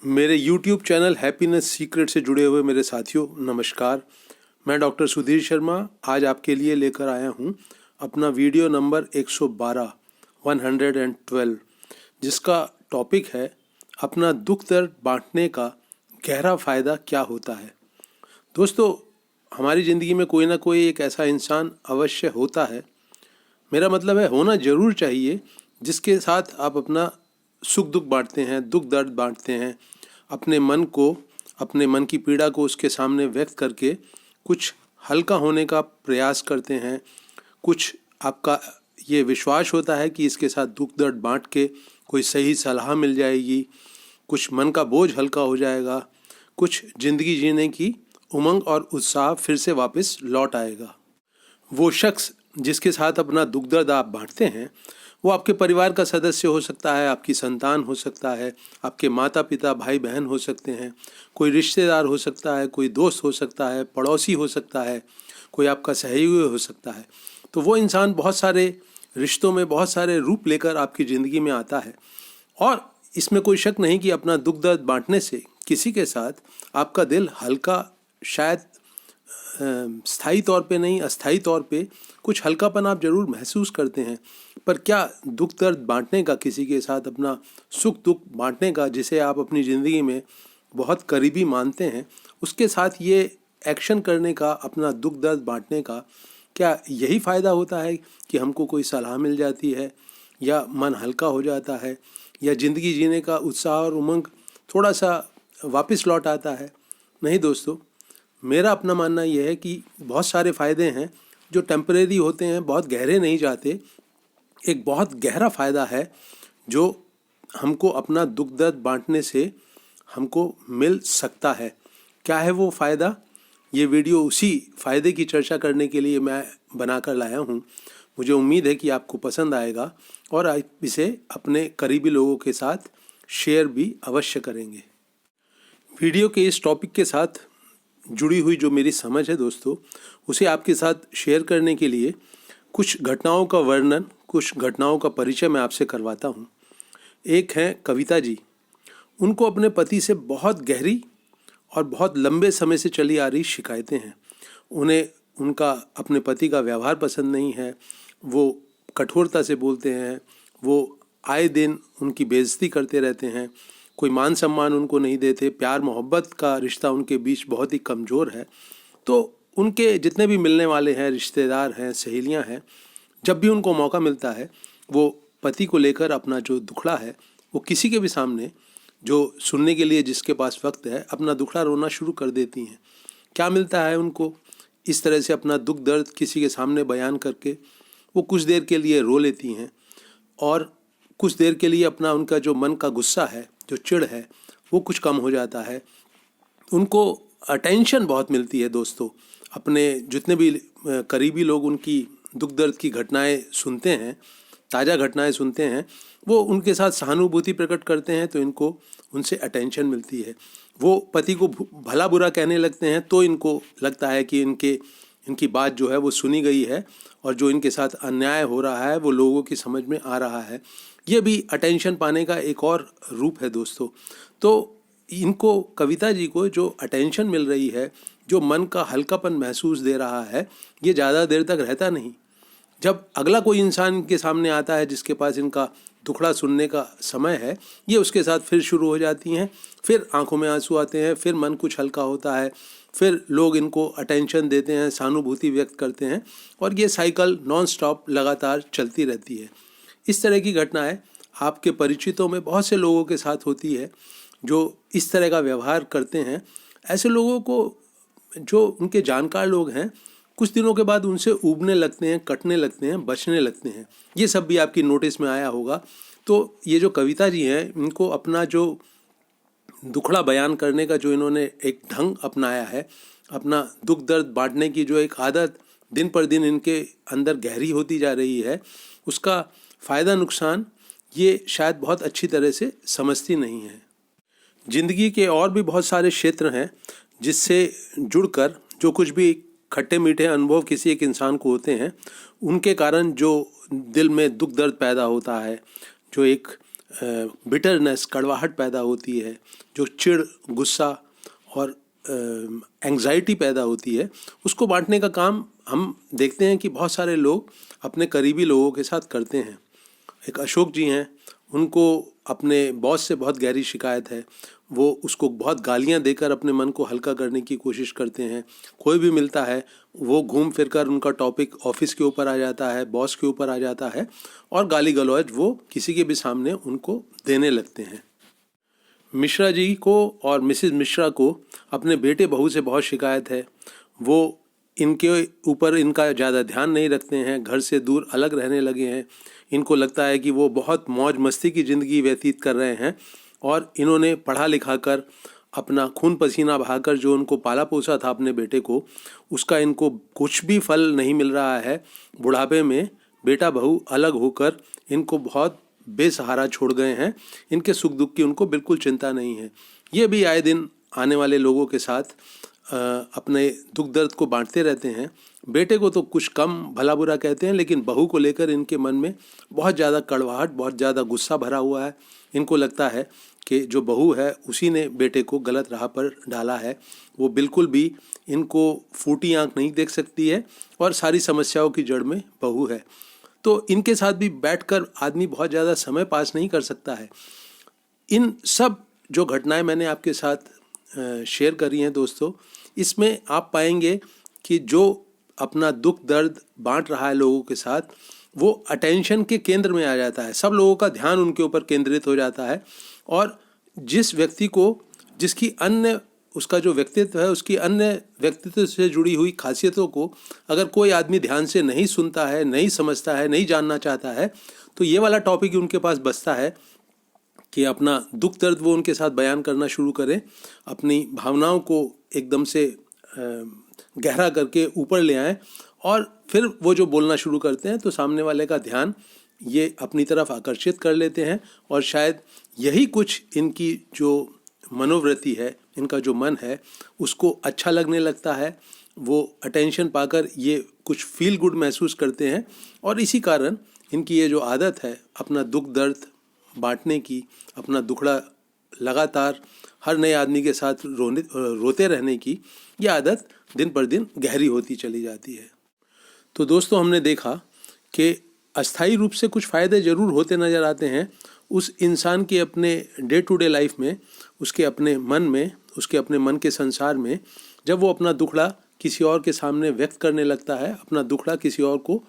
मेरे YouTube channel happiness secret से जुड़े हुए मेरे साथियों नमस्कार। मैं डॉक्टर सुधीर शर्मा आज आपके लिए लेकर आया हूँ अपना वीडियो नंबर 112 जिसका टॉपिक है अपना दुख दर्द बांटने का गहरा फ़ायदा क्या होता है। दोस्तों, हमारी ज़िंदगी में कोई ना कोई एक ऐसा इंसान अवश्य होता है, मेरा मतलब है होना ज़रूर चाहिए, जिसके साथ आप अपना सुख दुख बांटते हैं, दुख दर्द बांटते हैं, अपने मन की पीड़ा को उसके सामने व्यक्त करके कुछ हल्का होने का प्रयास करते हैं। कुछ आपका ये विश्वास होता है कि इसके साथ दुख दर्द बांट के कोई सही सलाह मिल जाएगी, कुछ मन का बोझ हल्का हो जाएगा, कुछ ज़िंदगी जीने की उमंग और उत्साह फिर से वापस लौट आएगा। वो शख्स जिसके साथ अपना दुख दर्द आप बांटते हैं वो आपके परिवार का सदस्य हो सकता है, आपकी संतान हो सकता है, आपके माता पिता भाई बहन हो सकते हैं, कोई रिश्तेदार हो सकता है, कोई दोस्त हो सकता है, पड़ोसी हो सकता है, कोई आपका सहयोगी हो सकता है। तो वो इंसान बहुत सारे रिश्तों में बहुत सारे रूप लेकर आपकी ज़िंदगी में आता है और इसमें कोई शक नहीं कि अपना दुख दर्द बांटने से किसी के साथ आपका दिल हल्का, शायद स्थायी तौर पे नहीं अस्थायी तौर पे कुछ हल्कापन आप ज़रूर महसूस करते हैं। पर क्या दुख दर्द बांटने का, किसी के साथ अपना सुख दुख बांटने का, जिसे आप अपनी ज़िंदगी में बहुत करीबी मानते हैं, उसके साथ ये एक्शन करने का, अपना दुख दर्द बांटने का, क्या यही फ़ायदा होता है कि हमको कोई सलाह मिल जाती है या मन हल्का हो जाता है या ज़िंदगी जीने का उत्साह और उमंग थोड़ा सा वापस लौट आता है? नहीं दोस्तों, मेरा अपना मानना यह है कि बहुत सारे फ़ायदे हैं जो टेम्परेरी होते हैं, बहुत गहरे नहीं जाते। एक बहुत गहरा फ़ायदा है जो हमको अपना दुख दर्द बांटने से हमको मिल सकता है। क्या है वो फ़ायदा? ये वीडियो उसी फ़ायदे की चर्चा करने के लिए मैं बनाकर लाया हूँ। मुझे उम्मीद है कि आपको पसंद आएगा और आप इसे अपने करीबी लोगों के साथ शेयर भी अवश्य करेंगे। वीडियो के इस टॉपिक के साथ जुड़ी हुई जो मेरी समझ है दोस्तों, उसे आपके साथ शेयर करने के लिए कुछ घटनाओं का वर्णन, कुछ घटनाओं का परिचय मैं आपसे करवाता हूँ। एक हैं कविता जी। उनको अपने पति से बहुत गहरी और बहुत लंबे समय से चली आ रही शिकायतें हैं। उन्हें उनका अपने पति का व्यवहार पसंद नहीं है, वो कठोरता से बोलते हैं, वो आए दिन उनकी बेइज्जती करते रहते हैं, कोई मान सम्मान उनको नहीं देते, प्यार मोहब्बत का रिश्ता उनके बीच बहुत ही कमज़ोर है। तो उनके जितने भी मिलने वाले हैं, रिश्तेदार हैं, सहेलियां हैं, जब भी उनको मौका मिलता है वो पति को लेकर अपना जो दुखड़ा है वो किसी के भी सामने, जो सुनने के लिए जिसके पास वक्त है, अपना दुखड़ा रोना शुरू कर देती हैं। क्या मिलता है उनको? इस तरह से अपना दुख दर्द किसी के सामने बयान करके वो कुछ देर के लिए रो लेती हैं और कुछ देर के लिए अपना उनका जो मन का गुस्सा है, जो चिढ़ है, वो कुछ कम हो जाता है। उनको अटेंशन बहुत मिलती है दोस्तों। अपने जितने भी करीबी लोग उनकी दुख दर्द की घटनाएं सुनते हैं, ताज़ा घटनाएं सुनते हैं, वो उनके साथ सहानुभूति प्रकट करते हैं तो इनको उनसे अटेंशन मिलती है। वो पति को भला बुरा कहने लगते हैं तो इनको लगता है कि इनकी बात जो है वो सुनी गई है और जो इनके साथ अन्याय हो रहा है वो लोगों की समझ में आ रहा है। ये भी अटेंशन पाने का एक और रूप है दोस्तों। तो इनको, कविता जी को, जो अटेंशन मिल रही है, जो मन का हल्कापन महसूस दे रहा है, ये ज़्यादा देर तक रहता नहीं। जब अगला कोई इंसान के सामने आता है जिसके पास इनका दुखड़ा सुनने का समय है, ये उसके साथ फिर शुरू हो जाती हैं, फिर आंखों में आंसू आते हैं, फिर मन कुछ हल्का होता है, फिर लोग इनको अटेंशन देते हैं, सहानुभूति व्यक्त करते हैं और ये साइकिल नॉन स्टॉप लगातार चलती रहती है। इस तरह की घटनाएं आपके परिचितों में बहुत से लोगों के साथ होती है जो इस तरह का व्यवहार करते हैं। ऐसे लोगों को, जो उनके जानकार लोग हैं, कुछ दिनों के बाद उनसे ऊबने लगते हैं, कटने लगते हैं, बचने लगते हैं। ये सब भी आपकी नोटिस में आया होगा। तो ये जो कविता जी हैं, इनको अपना जो दुखड़ा बयान करने का जो इन्होंने एक ढंग अपनाया है, अपना दुख दर्द बांटने की जो एक आदत दिन पर दिन इनके अंदर गहरी होती जा रही है, उसका फ़ायदा नुकसान ये शायद बहुत अच्छी तरह से समझती नहीं है। ज़िंदगी के और भी बहुत सारे क्षेत्र हैं जिससे जुड़कर जो कुछ भी खट्टे मीठे अनुभव किसी एक इंसान को होते हैं, उनके कारण जो दिल में दुख दर्द पैदा होता है, जो एक बिटरनेस, कड़वाहट पैदा होती है, जो चिढ़, गुस्सा और एंग्जाइटी पैदा होती है, उसको बांटने का काम हम देखते हैं कि बहुत सारे लोग अपने करीबी लोगों के साथ करते हैं। एक अशोक जी हैं, उनको अपने बॉस से बहुत गहरी शिकायत है। वो उसको बहुत गालियां देकर अपने मन को हल्का करने की कोशिश करते हैं। कोई भी मिलता है वो घूम फिर कर उनका टॉपिक ऑफिस के ऊपर आ जाता है, बॉस के ऊपर आ जाता है, और गाली गलौज वो किसी के भी सामने उनको देने लगते हैं। मिश्रा जी को और मिसेस मिश्रा को अपने बेटे बहू से बहुत शिकायत है। वो इनके ऊपर इनका ज़्यादा ध्यान नहीं रखते हैं, घर से दूर अलग रहने लगे हैं। इनको लगता है कि वो बहुत मौज मस्ती की ज़िंदगी व्यतीत कर रहे हैं, और इन्होंने पढ़ा लिखा कर अपना खून पसीना बहाकर जो उनको पाला पोसा था अपने बेटे को, उसका इनको कुछ भी फल नहीं मिल रहा है। बुढ़ापे में बेटा बहू अलग होकर इनको बहुत बेसहारा छोड़ गए हैं। इनके सुख दुख की उनको बिल्कुल चिंता नहीं है। ये भी आए दिन आने वाले लोगों के साथ अपने दुख दर्द को बांटते रहते हैं। बेटे को तो कुछ कम भला बुरा कहते हैं, लेकिन बहू को लेकर इनके मन में बहुत ज़्यादा कड़वाहट, बहुत ज़्यादा गुस्सा भरा हुआ है। इनको लगता है कि जो बहू है उसी ने बेटे को गलत राह पर डाला है। वो बिल्कुल भी इनको फूटी आंख नहीं देख सकती है, और सारी समस्याओं की जड़ में बहू है। तो इनके साथ भी बैठकर आदमी बहुत ज़्यादा समय पास नहीं कर सकता है। इन सब जो घटनाएं मैंने आपके साथ शेयर करी हैं दोस्तों, इसमें आप पाएंगे कि जो अपना दुख दर्द बांट रहा है लोगों के साथ, वो अटेंशन के केंद्र में आ जाता है। सब लोगों का ध्यान उनके ऊपर केंद्रित हो जाता है, और जिस व्यक्ति को, जिसकी अन्य, उसका जो व्यक्तित्व है, उसकी अन्य व्यक्तित्व से जुड़ी हुई खासियतों को अगर कोई आदमी ध्यान से नहीं सुनता है, नहीं समझता है, नहीं जानना चाहता है, तो ये वाला टॉपिक ही उनके पास बचता है कि अपना दुख दर्द वो उनके साथ बयान करना शुरू करें, अपनी भावनाओं को एकदम से गहरा करके ऊपर ले आएं, और फिर वो जो बोलना शुरू करते हैं तो सामने वाले का ध्यान ये अपनी तरफ आकर्षित कर लेते हैं। और शायद यही कुछ इनकी जो मनोवृत्ति है, इनका जो मन है, उसको अच्छा लगने लगता है। वो अटेंशन पाकर ये कुछ फील गुड महसूस करते हैं, और इसी कारण इनकी ये जो आदत है अपना दुख दर्द बांटने की, अपना दुखड़ा लगातार हर नए आदमी के साथ रोते रहने की, ये आदत दिन पर दिन गहरी होती चली जाती है। तो दोस्तों, हमने देखा कि अस्थायी रूप से कुछ फ़ायदे ज़रूर होते नज़र आते हैं उस इंसान के अपने डे टू डे लाइफ में, उसके अपने मन में, उसके अपने मन के संसार में, जब वो अपना दुखड़ा किसी और के सामने व्यक्त करने लगता है, अपना दुखड़ा किसी और को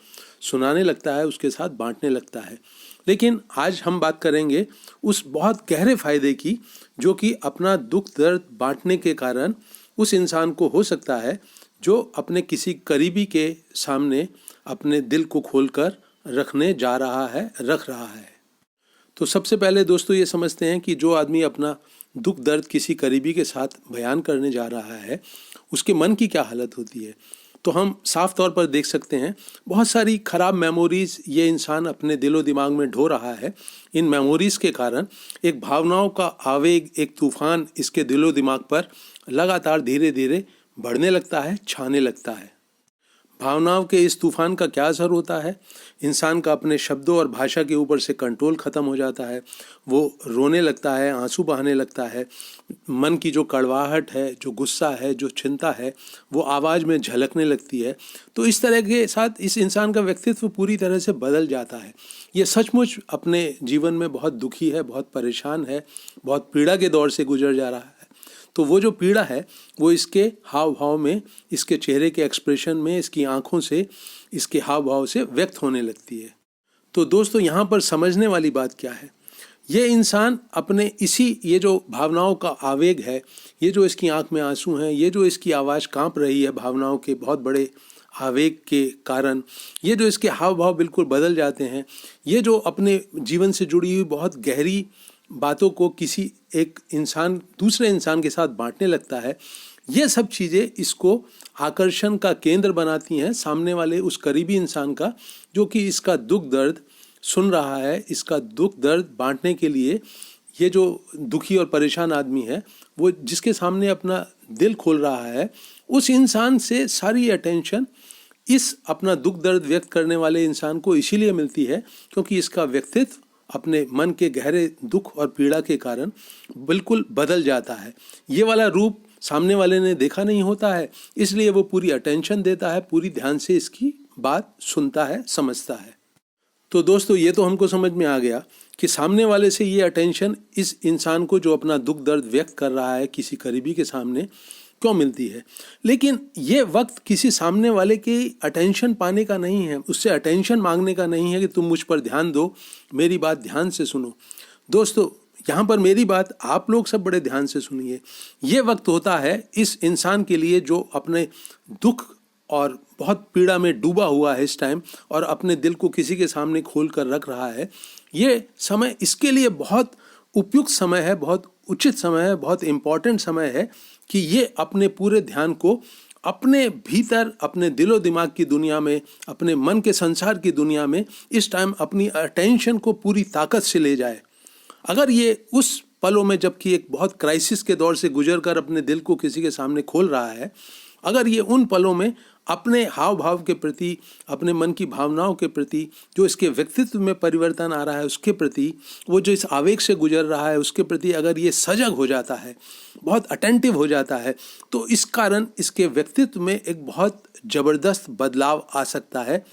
सुनाने लगता है, उसके साथ बांटने लगता है। लेकिन आज हम बात करेंगे उस बहुत गहरे फ़ायदे की, जो कि अपना दुख दर्द बांटने के कारण उस इंसान को हो सकता है जो अपने किसी करीबी के सामने अपने दिल को खोलकर रखने जा रहा है, रख रहा है। तो सबसे पहले दोस्तों ये समझते हैं कि जो आदमी अपना दुख दर्द किसी करीबी के साथ बयान करने जा रहा है, उसके मन की क्या हालत होती है। तो हम साफ तौर पर देख सकते हैं बहुत सारी खराब मेमोरीज ये इंसान अपने दिलो दिमाग में ढो रहा है। इन मेमोरीज के कारण एक भावनाओं का आवेग, एक तूफान इसके दिलो दिमाग पर लगातार धीरे धीरे बढ़ने लगता है, छाने लगता है। भावनाओं के इस तूफान का क्या असर होता है? इंसान का अपने शब्दों और भाषा के ऊपर से कंट्रोल ख़त्म हो जाता है। वो रोने लगता है, आंसू बहाने लगता है। मन की जो कड़वाहट है, जो गुस्सा है, जो चिंता है, वो आवाज़ में झलकने लगती है। तो इस तरह के साथ इस इंसान का व्यक्तित्व पूरी तरह से बदल जाता है। ये सचमुच अपने जीवन में बहुत दुखी है, बहुत परेशान है, बहुत पीड़ा के दौर से गुजर जा रहा है। तो वो जो पीड़ा है वो इसके हाव भाव में, इसके चेहरे के एक्सप्रेशन में, इसकी आंखों से, इसके हाव भाव से व्यक्त होने लगती है। तो दोस्तों, यहाँ पर समझने वाली बात क्या है? ये इंसान अपने ये जो भावनाओं का आवेग है, ये जो इसकी आंख में आंसू हैं, ये जो इसकी आवाज़ कांप रही है भावनाओं के बहुत बड़े आवेग के कारण, ये जो इसके हाव भाव बिल्कुल बदल जाते हैं, ये जो अपने जीवन से जुड़ी हुई बहुत गहरी बातों को किसी एक इंसान दूसरे इंसान के साथ बांटने लगता है, ये सब चीज़ें इसको आकर्षण का केंद्र बनाती हैं सामने वाले उस करीबी इंसान का, जो कि इसका दुख दर्द सुन रहा है। इसका दुख दर्द बांटने के लिए ये जो दुखी और परेशान आदमी है, वो जिसके सामने अपना दिल खोल रहा है, उस इंसान से सारी अटेंशन इस अपना दुख दर्द व्यक्त करने वाले इंसान को इसीलिए मिलती है क्योंकि इसका व्यक्तित्व अपने मन के गहरे दुख और पीड़ा के कारण बिल्कुल बदल जाता है। ये वाला रूप सामने वाले ने देखा नहीं होता है, इसलिए वो पूरी अटेंशन देता है, पूरी ध्यान से इसकी बात सुनता है, समझता है। तो दोस्तों, ये तो हमको समझ में आ गया कि सामने वाले से ये अटेंशन इस इंसान को जो अपना दुख दर्द व्यक्त कर रहा है किसी करीबी के सामने क्यों मिलती है। लेकिन ये वक्त किसी सामने वाले के अटेंशन पाने का नहीं है, उससे अटेंशन मांगने का नहीं है कि तुम मुझ पर ध्यान दो, मेरी बात ध्यान से सुनो। दोस्तों, यहाँ पर मेरी बात आप लोग सब बड़े ध्यान से सुनिए। ये वक्त होता है इस इंसान के लिए जो अपने दुख और बहुत पीड़ा में डूबा हुआ है इस टाइम, और अपने दिल को किसी के सामने खोल कर रख रहा है। ये समय इसके लिए बहुत उपयुक्त समय है, बहुत उचित समय है, बहुत इम्पॉर्टेंट समय है कि ये अपने पूरे ध्यान को अपने भीतर, अपने दिलो दिमाग की दुनिया में, अपने मन के संसार की दुनिया में इस टाइम अपनी अटेंशन को पूरी ताकत से ले जाए। अगर ये उस पलों में, जबकि एक बहुत क्राइसिस के दौर से गुजर कर अपने दिल को किसी के सामने खोल रहा है, अगर ये उन पलों में अपने हाव भाव के प्रति, अपने मन की भावनाओं के प्रति, जो इसके व्यक्तित्व में परिवर्तन आ रहा है उसके प्रति, वो जो इस आवेग से गुजर रहा है उसके प्रति अगर ये सजग हो जाता है, बहुत अटेंटिव हो जाता है, तो इस कारण इसके व्यक्तित्व में एक बहुत ज़बरदस्त बदलाव आ सकता है।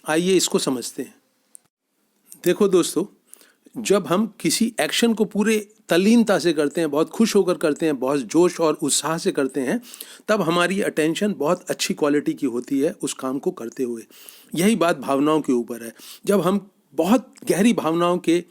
आइए इसको समझते हैं। देखो दोस्तों, जब हम किसी एक्शन को पूरे तल्लीनता से करते हैं, बहुत खुश होकर करते हैं, बहुत जोश और उत्साह से करते हैं, तब हमारी अटेंशन बहुत अच्छी क्वालिटी की होती है उस काम को करते हुए। यही बात भावनाओं के ऊपर है। जब हम बहुत गहरी भावनाओं के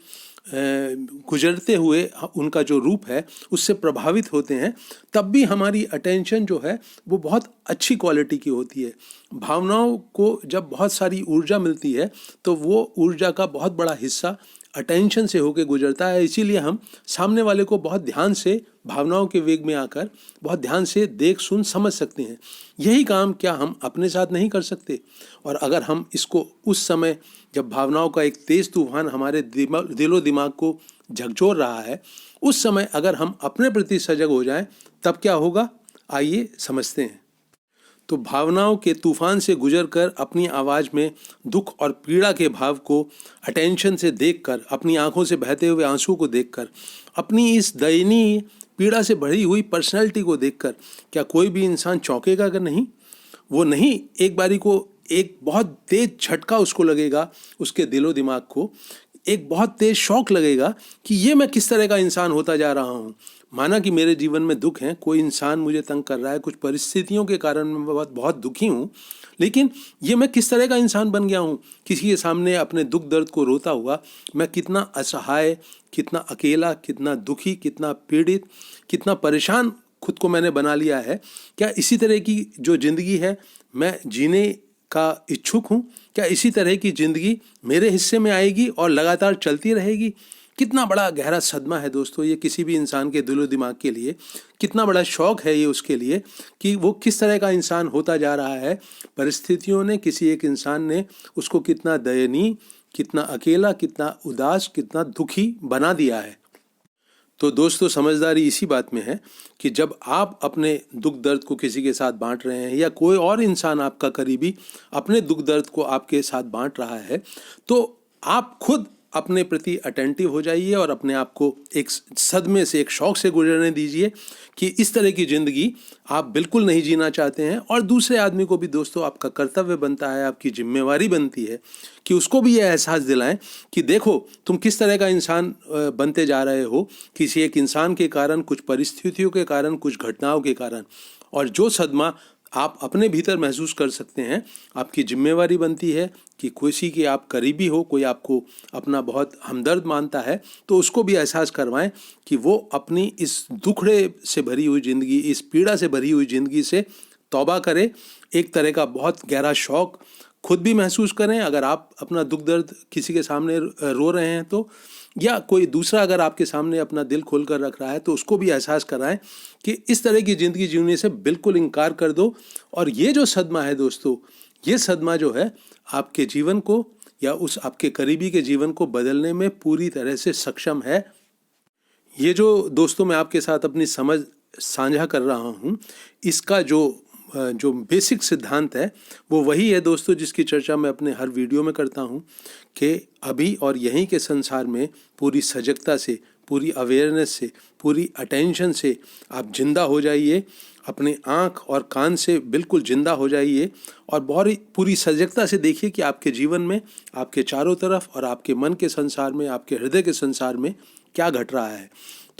गुजरते हुए उनका जो रूप है उससे प्रभावित होते हैं, तब भी हमारी अटेंशन जो है वो बहुत अच्छी क्वालिटी की होती है। भावनाओं को जब बहुत सारी ऊर्जा मिलती है तो वो ऊर्जा का बहुत बड़ा हिस्सा अटेंशन से होकर गुजरता है। इसीलिए हम सामने वाले को बहुत ध्यान से, भावनाओं के वेग में आकर बहुत ध्यान से देख सुन समझ सकते हैं। यही काम क्या हम अपने साथ नहीं कर सकते? और अगर हम इसको उस समय जब भावनाओं का एक तेज तूफान हमारे दिलो दिमाग को झकझोर रहा है, उस समय अगर हम अपने प्रति सजग हो जाएं, तब क्या होगा, आइए समझते हैं। तो भावनाओं के तूफान से गुजरकर अपनी आवाज़ में दुख और पीड़ा के भाव को अटेंशन से देखकर, अपनी आंखों से बहते हुए आंसू को देखकर, अपनी इस दयनीय पीड़ा से भरी हुई पर्सनैलिटी को देखकर क्या कोई भी इंसान चौंकेगा कि नहीं? वो नहीं, एक बारी को एक बहुत तेज झटका उसको लगेगा, उसके दिलो दिमाग को एक बहुत तेज शौक लगेगा कि ये मैं किस तरह का इंसान होता जा रहा हूँ। माना कि मेरे जीवन में दुख है, कोई इंसान मुझे तंग कर रहा है, कुछ परिस्थितियों के कारण मैं बहुत दुखी हूँ, लेकिन ये मैं किस तरह का इंसान बन गया हूँ। किसी के सामने अपने दुख दर्द को रोता हुआ मैं कितना असहाय, कितना अकेला, कितना दुखी, कितना पीड़ित, कितना परेशान खुद को मैंने बना लिया है। क्या इसी तरह की जो ज़िंदगी है मैं जीने का इच्छुक हूँ? क्या इसी तरह की ज़िंदगी मेरे हिस्से में आएगी और लगातार चलती रहेगी? कितना बड़ा गहरा सदमा है दोस्तों ये किसी भी इंसान के दिलो दिमाग के लिए। कितना बड़ा शौक है ये उसके लिए कि वो किस तरह का इंसान होता जा रहा है। परिस्थितियों ने, किसी एक इंसान ने उसको कितना दयनीय, कितना अकेला, कितना उदास, कितना दुखी बना दिया है। तो दोस्तों, समझदारी इसी बात में है कि जब आप अपने दुख दर्द को किसी के साथ बांट रहे हैं, या कोई और इंसान आपका करीबी अपने दुख दर्द को आपके साथ बांट रहा है, तो आप खुद अपने प्रति अटेंटिव हो जाइए और अपने आप को एक सदमे से, एक शौक से गुजरने दीजिए कि इस तरह की ज़िंदगी आप बिल्कुल नहीं जीना चाहते हैं। और दूसरे आदमी को भी दोस्तों आपका कर्तव्य बनता है, आपकी जिम्मेवारी बनती है कि उसको भी यह एहसास दिलाएं कि देखो तुम किस तरह का इंसान बनते जा रहे हो, किसी एक इंसान के कारण, कुछ परिस्थितियों के कारण, कुछ घटनाओं के कारण। और जो सदमा आप अपने भीतर महसूस कर सकते हैं, आपकी जिम्मेवारी बनती है कि किसी के आप करीबी हो, कोई आपको अपना बहुत हमदर्द मानता है, तो उसको भी एहसास करवाएं कि वो अपनी इस दुखड़े से भरी हुई ज़िंदगी, इस पीड़ा से भरी हुई ज़िंदगी से तौबा करे। एक तरह का बहुत गहरा शौक खुद भी महसूस करें। अगर आप अपना दुख दर्द किसी के सामने रो रहे हैं तो, या कोई दूसरा अगर आपके सामने अपना दिल खोल कर रख रहा है, तो उसको भी एहसास कराएं कि इस तरह की ज़िंदगी जीने से बिल्कुल इनकार कर दो। और ये जो सदमा है दोस्तों, ये सदमा जो है आपके जीवन को या उस आपके करीबी के जीवन को बदलने में पूरी तरह से सक्षम है। ये जो दोस्तों मैं आपके साथ अपनी समझ साझा कर रहा हूँ, इसका जो जो बेसिक सिद्धांत है वो वही है दोस्तों, जिसकी चर्चा मैं अपने हर वीडियो में करता हूँ कि अभी और यहीं के संसार में पूरी सजगता से, पूरी अवेयरनेस से, पूरी अटेंशन से आप जिंदा हो जाइए, अपने आँख और कान से बिल्कुल जिंदा हो जाइए और बहुत पूरी सजगता से देखिए कि आपके जीवन में, आपके चारों तरफ और आपके मन के संसार में, आपके हृदय के संसार में क्या घट रहा है।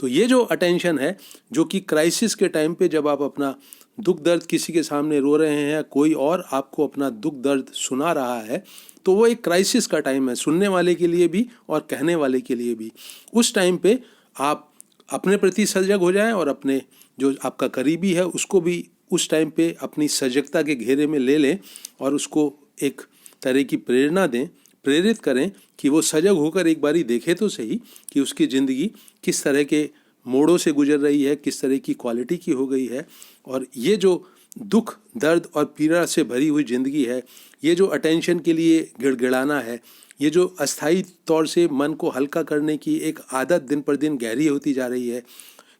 तो ये जो अटेंशन है, जो कि क्राइसिस के टाइम पे जब आप अपना दुख दर्द किसी के सामने रो रहे हैं, कोई और आपको अपना दुख दर्द सुना रहा है, तो वो एक क्राइसिस का टाइम है, सुनने वाले के लिए भी और कहने वाले के लिए भी। उस टाइम पे आप अपने प्रति सजग हो जाएं और अपने जो आपका करीबी है उसको भी उस टाइम पे अपनी सजगता के घेरे में ले लें और उसको एक तरह की प्रेरणा दें, प्रेरित करें कि वो सजग होकर एक बारी देखे तो सही कि उसकी ज़िंदगी किस तरह के मोड़ों से गुजर रही है, किस तरह की क्वालिटी की हो गई है। और ये जो दुख, दर्द और पीड़ा से भरी हुई ज़िंदगी है, ये जो अटेंशन के लिए गिड़गिड़ाना है, ये जो अस्थायी तौर से मन को हल्का करने की एक आदत दिन पर दिन गहरी होती जा रही है,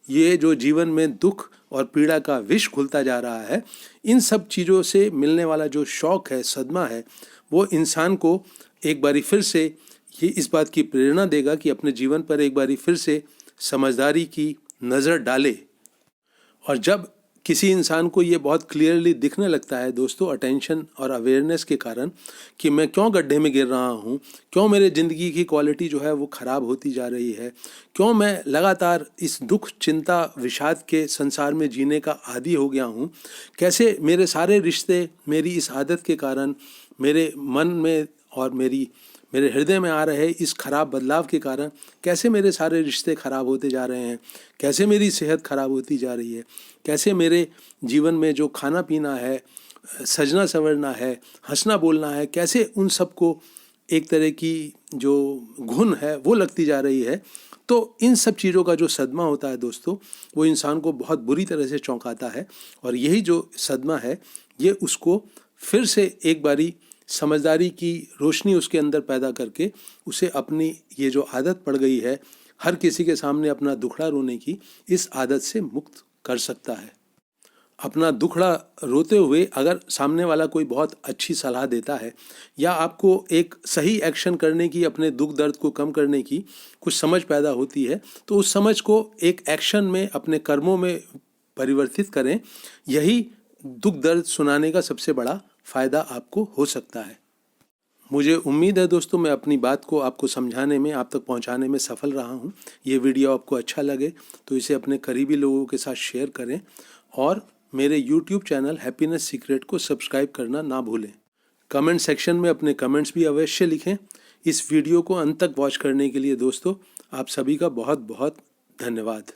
ये जो जीवन में दुख और पीड़ा का विष खुलता जा रहा है, इन सब चीज़ों से मिलने वाला जो शौक है, सदमा है, वो इंसान को एक बारी फिर से ये इस बात की प्रेरणा देगा कि अपने जीवन पर एक बारी फिर से समझदारी की नज़र डाले। और जब किसी इंसान को ये बहुत क्लियरली दिखने लगता है दोस्तों, अटेंशन और अवेयरनेस के कारण, कि मैं क्यों गड्ढे में गिर रहा हूँ, क्यों मेरे ज़िंदगी की क्वालिटी जो है वो ख़राब होती जा रही है, क्यों मैं लगातार इस दुख, चिंता, विषाद के संसार में जीने का आदी हो गया हूँ, कैसे मेरे सारे रिश्ते मेरी इस आदत के कारण, मेरे मन में और मेरे हृदय में आ रहे इस खराब बदलाव के कारण कैसे मेरे सारे रिश्ते खराब होते जा रहे हैं, कैसे मेरी सेहत खराब होती जा रही है, कैसे मेरे जीवन में जो खाना पीना है, सजना संवरना है, हंसना बोलना है, कैसे उन सबको एक तरह की जो घुन है वो लगती जा रही है। तो इन सब चीज़ों का जो सदमा होता है दोस्तों, वो इंसान को बहुत बुरी तरह से चौंकाता है। और यही जो सदमा है ये उसको फिर से एक बारी समझदारी की रोशनी उसके अंदर पैदा करके उसे अपनी ये जो आदत पड़ गई है हर किसी के सामने अपना दुखड़ा रोने की, इस आदत से मुक्त कर सकता है। अपना दुखड़ा रोते हुए अगर सामने वाला कोई बहुत अच्छी सलाह देता है या आपको एक सही एक्शन करने की, अपने दुख दर्द को कम करने की कुछ समझ पैदा होती है, तो उस समझ को एक एक्शन में, अपने कर्मों में परिवर्तित करें। यही दुख दर्द सुनाने का सबसे बड़ा फ़ायदा आपको हो सकता है। मुझे उम्मीद है दोस्तों मैं अपनी बात को आपको समझाने में, आप तक पहुंचाने में सफल रहा हूं। ये वीडियो आपको अच्छा लगे तो इसे अपने करीबी लोगों के साथ शेयर करें और मेरे YouTube चैनल हैप्पीनेस सीक्रेट को सब्सक्राइब करना ना भूलें। कमेंट सेक्शन में अपने कमेंट्स भी अवश्य लिखें। इस वीडियो को अंत तक वॉच करने के लिए दोस्तों आप सभी का बहुत बहुत धन्यवाद।